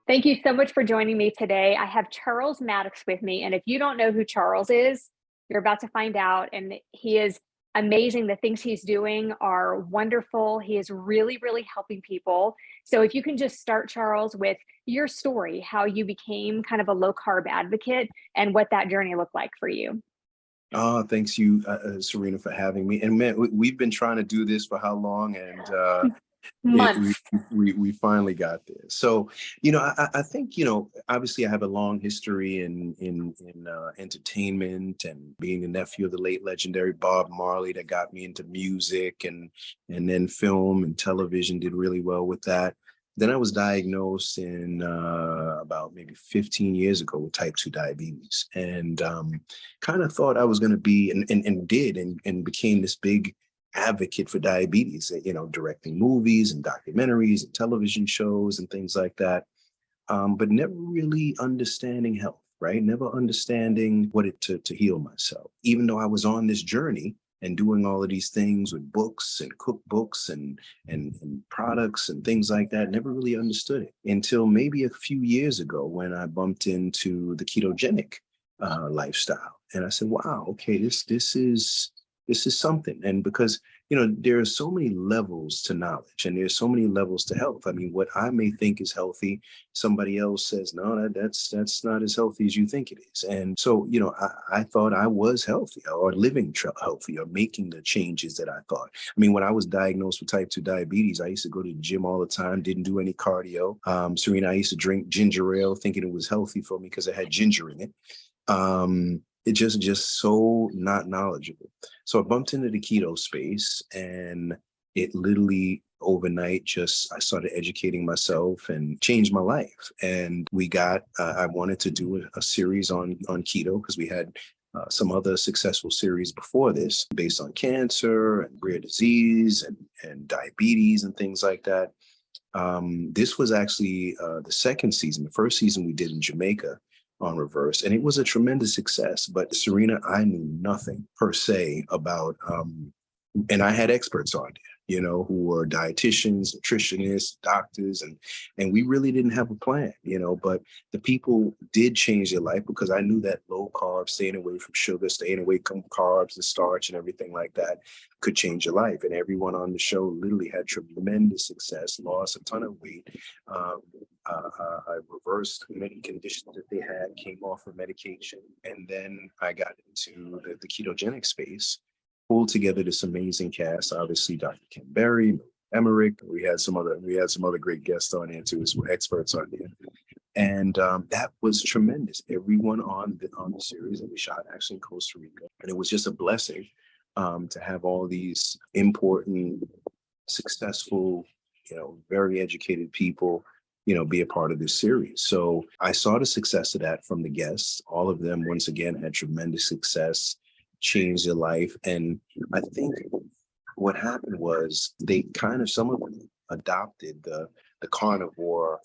Thank you so much for joining me today. I have Charles Mattocks with me. And if you don't know who Charles is, you're about to find out. And he is amazing. The things he's doing are wonderful. He is really, really helping people. So if you can just start, Charles, with your story, how you became kind of a low carb advocate and what that journey looked like for you. Oh, thanks you, Serena, for having me. And man, we've been trying to do this for how long? And it, we, Months. we finally got there. So, I think, obviously I have a long history in entertainment and being the nephew of the late legendary Bob Marley that got me into music and then film and television, did really well with that. Then I was diagnosed in about maybe 15 years ago with type 2 diabetes, and kind of thought I was going to be, and did, and became this big advocate for diabetes, directing movies and documentaries and television shows and things like that, but never really understanding health, right? Never understanding what it took to heal myself, even though I was on this journey and doing all of these things with books and cookbooks and products and things like that. Never really understood it until maybe a few years ago when I bumped into the ketogenic lifestyle, and I said, "Wow, okay, this is something." And because there are so many levels to knowledge and there's so many levels to health. I mean, what I may think is healthy, somebody else says, no, that's not as healthy as you think it is. And so, I thought I was healthy or living healthy or making the changes that I thought. I mean, when I was diagnosed with type 2 diabetes, I used to go to the gym all the time, didn't do any cardio. Serena, I used to drink ginger ale thinking it was healthy for me because it had ginger in it. It just so not knowledgeable. So I bumped into the keto space, and it literally overnight I started educating myself and changed my life. And I wanted to do a series on keto because we had some other successful series before this based on cancer and rare disease and diabetes and things like that. This was actually the second season. The first season we did in Jamaica on Reverse, and it was a tremendous success. But Serena, I knew nothing per se about, and I had experts on there, who were dietitians, nutritionists, doctors, and we really didn't have a plan, but the people did change their life because I knew that low carb, staying away from sugar, staying away from carbs and starch and everything like that could change your life. And everyone on the show literally had tremendous success, lost a ton of weight. I reversed many conditions that they had, came off of medication, and then I got into the ketogenic space, pulled together this amazing cast. Obviously, Dr. Ken Berry, Emmerich. We had some other great guests on there too, as well, experts on there, and that was tremendous. Everyone on the series that we shot actually in Costa Rica, and it was just a blessing to have all these important, successful, very educated people, be a part of this series. So I saw the success of that from the guests. All of them, once again, had tremendous success, changed their life. And I think what happened was some of them adopted the carnivore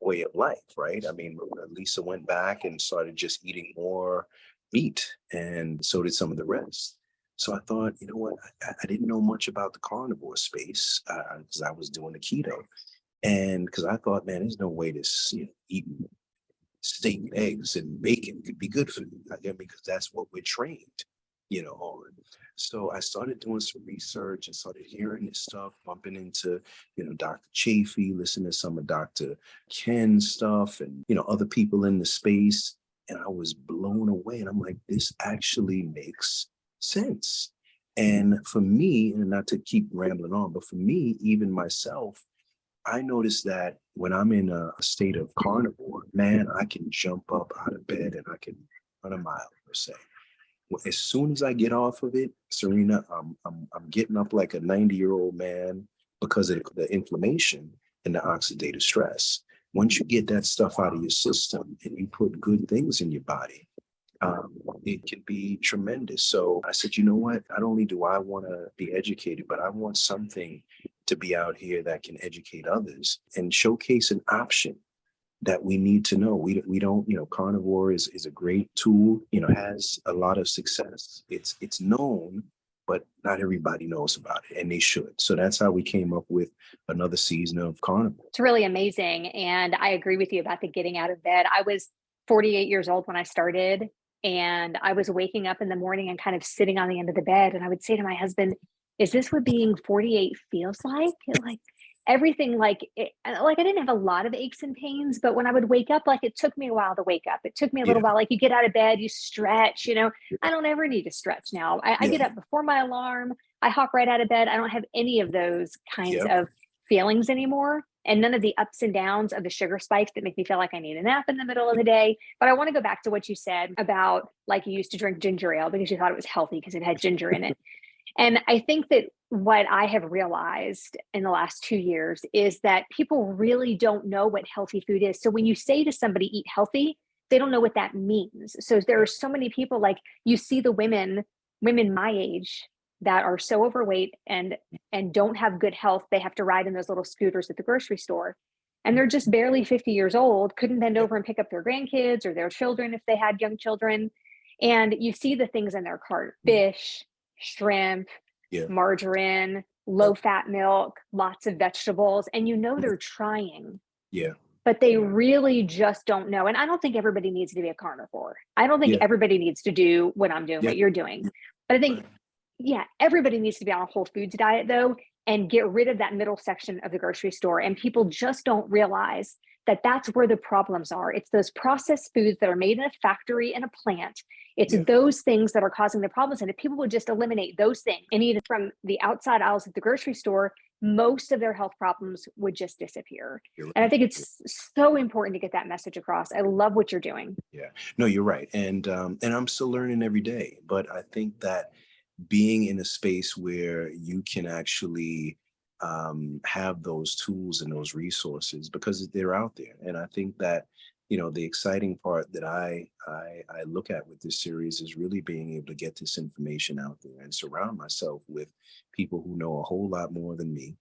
way of life, right? I mean, Lisa went back and started just eating more meat, and so did some of the rest. So I thought, you know what, I didn't know much about the carnivore space because I was doing the keto. And because I thought, man, there's no way this, eating steak and eggs and bacon could be good for me. Again, because that's what we're trained, on. So I started doing some research and started hearing this stuff, bumping into, Dr. Chafee, listening to some of Dr. Ken's stuff and, other people in the space. And I was blown away. And I'm like, this actually makes sense. And for me, and not to keep rambling on, but for me, even myself, I noticed that when I'm in a state of carnivore, man, I can jump up out of bed and I can run a mile per se. Well, as soon as I get off of it, Serena, I'm getting up like a 90-year-old man because of the inflammation and the oxidative stress. Once you get that stuff out of your system and you put good things in your body, it can be tremendous. So I said, you know what? Not only do I want to be educated, but I want something to be out here that can educate others and showcase an option that we need to know. We don't, carnivore is a great tool, has a lot of success. It's known but not everybody knows about it, and they should. So that's how we came up with another season of Carnivore. It's really amazing. And I agree with you about the getting out of bed. I was 48 years old when I started, and I was waking up in the morning and kind of sitting on the end of the bed. And I would say to my husband, is this what being 48 feels like? Like everything, like I didn't have a lot of aches and pains, but when I would wake up, like it took me a while to wake up. It took me a Yeah, little while. Like you get out of bed, you stretch, I don't ever need to stretch now. I yeah, get up before my alarm. I hop right out of bed. I don't have any of those kinds yeah, of feelings anymore. And none of the ups and downs of the sugar spikes that make me feel like I need a nap in the middle of the day. But I want to go back to what you said about like you used to drink ginger ale because you thought it was healthy because it had ginger in it. And I think that what I have realized in the last 2 years is that people really don't know what healthy food is. So when you say to somebody, eat healthy, they don't know what that means. So there are so many people, like you see the women my age that are so overweight and don't have good health. They have to ride in those little scooters at the grocery store. And they're just barely 50 years old, couldn't bend yeah, over and pick up their grandkids or their children if they had young children. And you see the things in their cart: fish, shrimp, yeah, margarine, yeah, low fat milk, lots of vegetables. And they're trying, yeah, but they really just don't know. And I don't think everybody needs to be a carnivore. I don't think yeah, everybody needs to do what I'm doing, yeah, what you're doing. But I think, right. yeah, everybody needs to be on a whole foods diet though, and get rid of that middle section of the grocery store. And people just don't realize that that's where the problems are. It's those processed foods that are made in a factory and a plant. It's Yeah, those things that are causing the problems. And if people would just eliminate those things and eat it from the outside aisles of the grocery store, most of their health problems would just disappear. you're And I right. think it's so important to get that message across. I love what you're doing. Yeah, no, you're right, and I'm still learning every day. But I think that being in a space where you can actually have those tools and those resources because they're out there. And I think that the exciting part that I look at with this series is really being able to get this information out there and surround myself with people who know a whole lot more than me.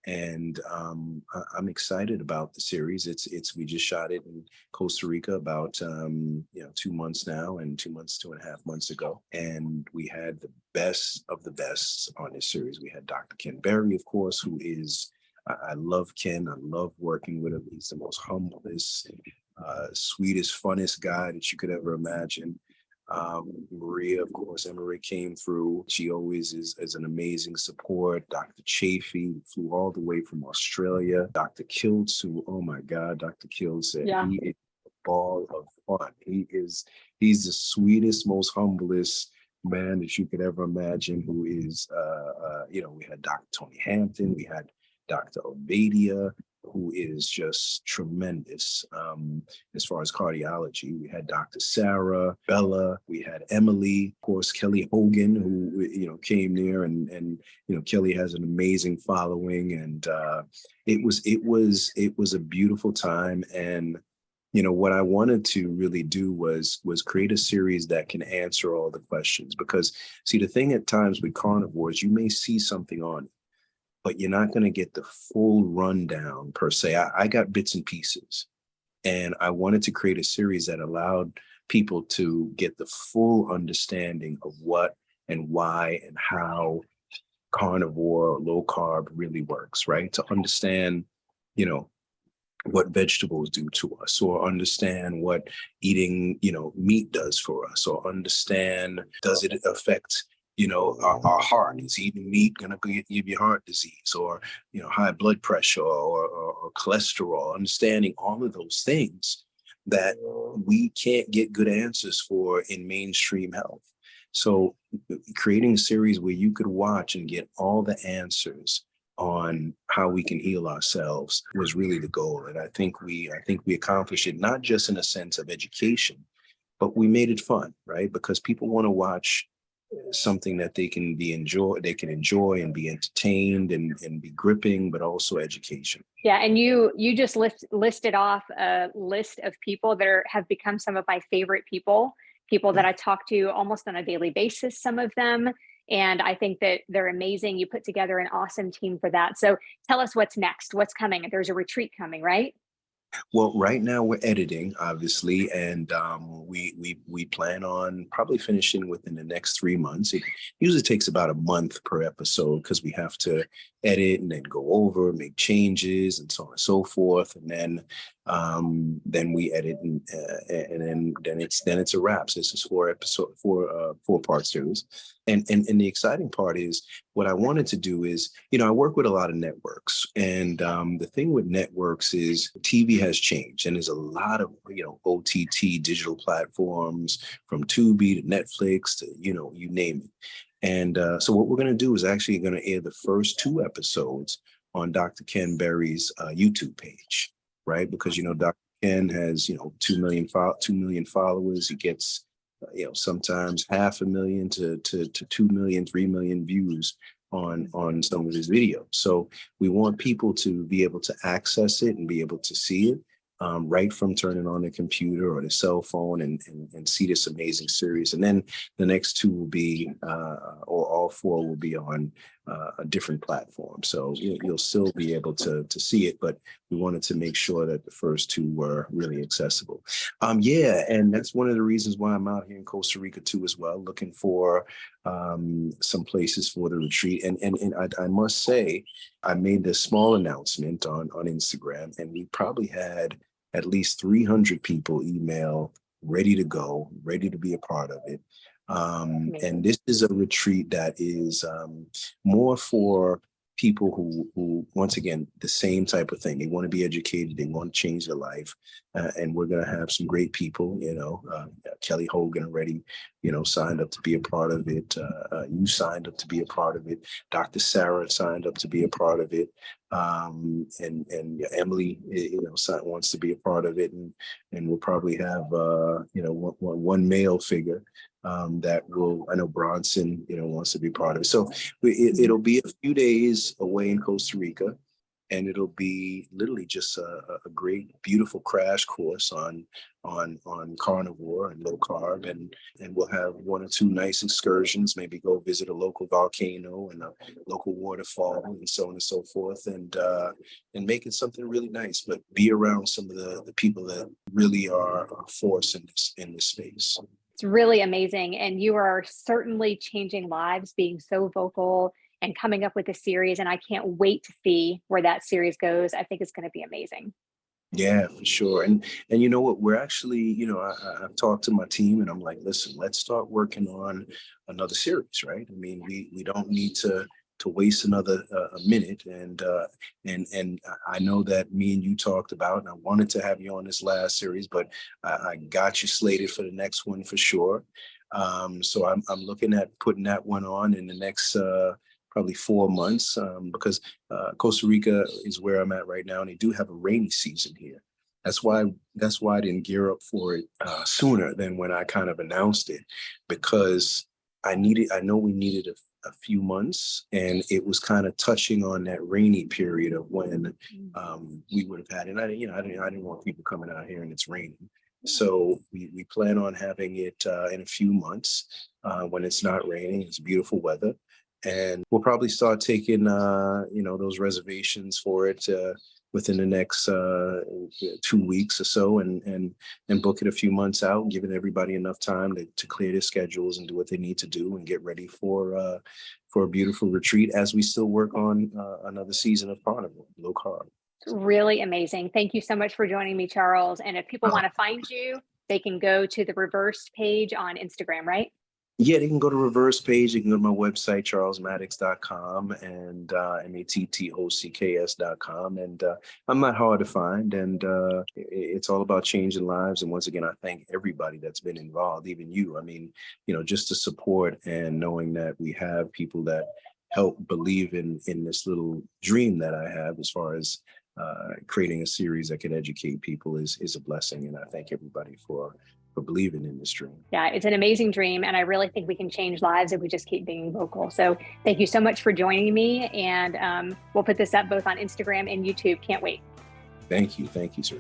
And I'm excited about the series. It's we just shot it in Costa Rica about 2 months now, and 2 months, 2.5 months ago, and we had the best of the best on this series. We had Dr. Ken Berry, of course, who is I love Ken. I love working with him. He's the most humblest, sweetest, funnest guy that you could ever imagine. Maria, of course, Emery came through. She always is an amazing support. Dr. Chafee flew all the way from Australia. Dr. Kiltz, who, oh my God, Dr. Kiltz said Yeah. he is a ball of fun. He's the sweetest, most humblest man that you could ever imagine. Who is, we had Dr. Tony Hampton, we had Dr. Obadia, who is just tremendous as far as cardiology. We had Dr. Sarah, Bella, we had Emily, of course, Kelly Hogan, who came there, and Kelly has an amazing following, and it was a beautiful time. And what I wanted to really do was create a series that can answer all the questions, because see, the thing at times with carnivores, you may see something on it, but you're not going to get the full rundown per se. I got bits and pieces, and I wanted to create a series that allowed people to get the full understanding of what and why and how carnivore or low carb really works, right? To understand, what vegetables do to us, or understand what eating, meat does for us, or understand, does it affect, our heart? Is eating meat going to give you heart disease, or, high blood pressure, or cholesterol? Understanding all of those things that we can't get good answers for in mainstream health. So creating a series where you could watch and get all the answers on how we can heal ourselves was really the goal. And I think we accomplished it, not just in a sense of education, but we made it fun, right? Because people want to watch something that they can enjoy and be entertained and be gripping, but also education. Yeah, and you just listed off a list of people that have become some of my favorite people that I talk to almost on a daily basis, some of them. And I think that they're amazing. You put together an awesome team for that. So tell us what's next, what's coming. There's a retreat coming, right? Well, right now we're editing, obviously, and we plan on probably finishing within the next 3 months. It usually takes about a month per episode because we have to edit and then go over, make changes, and so on and so forth, and then we edit, and then it's a wrap. So this is 4 part series, and the exciting part is what I wanted to do is, I work with a lot of networks, and the thing with networks is TV has changed, and there's a lot of OTT digital platforms from Tubi to Netflix to you name it. And so what we're going to do is actually going to air the first 2 episodes on Dr. Ken Berry's YouTube page, right? Because Dr. Ken has 2 million followers. He gets sometimes 500,000 to 2 million, 3 million views on some of his videos. So we want people to be able to access it and be able to see it right from turning on the computer or the cell phone and see this amazing series. And then the next 2 will be, or all 4 will be on a different platform. So you'll still be able to see it, but we wanted to make sure that the first 2 were really accessible. Yeah, and that's one of the reasons why I'm out here in Costa Rica too as well, looking for some places for the retreat. And I must say, I made this small announcement on Instagram, and we probably had at least 300 people email ready to go, ready to be a part of it. And this is a retreat that is more for people who, once again, the same type of thing. They want to be educated. They want to change their life. And we're going to have some great people, Kelly Hogan already, signed up to be a part of it. You signed up to be a part of it. Dr. Sarah signed up to be a part of it. And Emily, wants to be a part of it. And we'll probably have, one male figure that I know Bronson, wants to be part of it. So it'll be a few days away in Costa Rica, and it'll be literally just a great, beautiful crash course on carnivore and low carb, and we'll have 1 or 2 nice excursions, maybe go visit a local volcano and a local waterfall and so on and so forth, and make it something really nice, but be around some of the people that really are a force in this space. It's really amazing. And you are certainly changing lives, being so vocal and coming up with a series. And I can't wait to see where that series goes. I think it's going to be amazing. Yeah, for sure. And you know what? We're actually, I've talked to my team, and I'm like, listen, let's start working on another series, right? I mean, we don't need to waste another a minute. And I know that me and you talked about, and I wanted to have you on this last series, but I got you slated for the next one for sure. So I'm looking at putting that one on in the next probably 4 months, because Costa Rica is where I'm at right now, and they do have a rainy season here. That's why I didn't gear up for it sooner than when I kind of announced it, because I know we needed a few months, and it was kind of touching on that rainy period of when we would have had. And I didn't want people coming out here and it's raining. So we plan on having it in a few months when it's not raining. It's beautiful weather, and we'll probably start taking those reservations for it within the next 2 weeks or so, and book it a few months out, giving everybody enough time to clear their schedules and do what they need to do and get ready for a beautiful retreat as we still work on another season of Carnivore, low carb. Really amazing. Thank you so much for joining me, Charles. And if people want to find you, they can go to the Reversed page on Instagram, right? Yeah, they can go to Reverse page. They can go to my website, charlesmattocks.com, and mattocks.com. And I'm not hard to find. And it's all about changing lives. And once again, I thank everybody that's been involved, even you. I mean, just the support and knowing that we have people that help believe in this little dream that I have as far as creating a series that can educate people is a blessing. And I thank everybody for believing in this dream. Yeah, it's an amazing dream. And I really think we can change lives if we just keep being vocal. So thank you so much for joining me. And we'll put this up both on Instagram and YouTube. Can't wait. Thank you. Thank you, sir.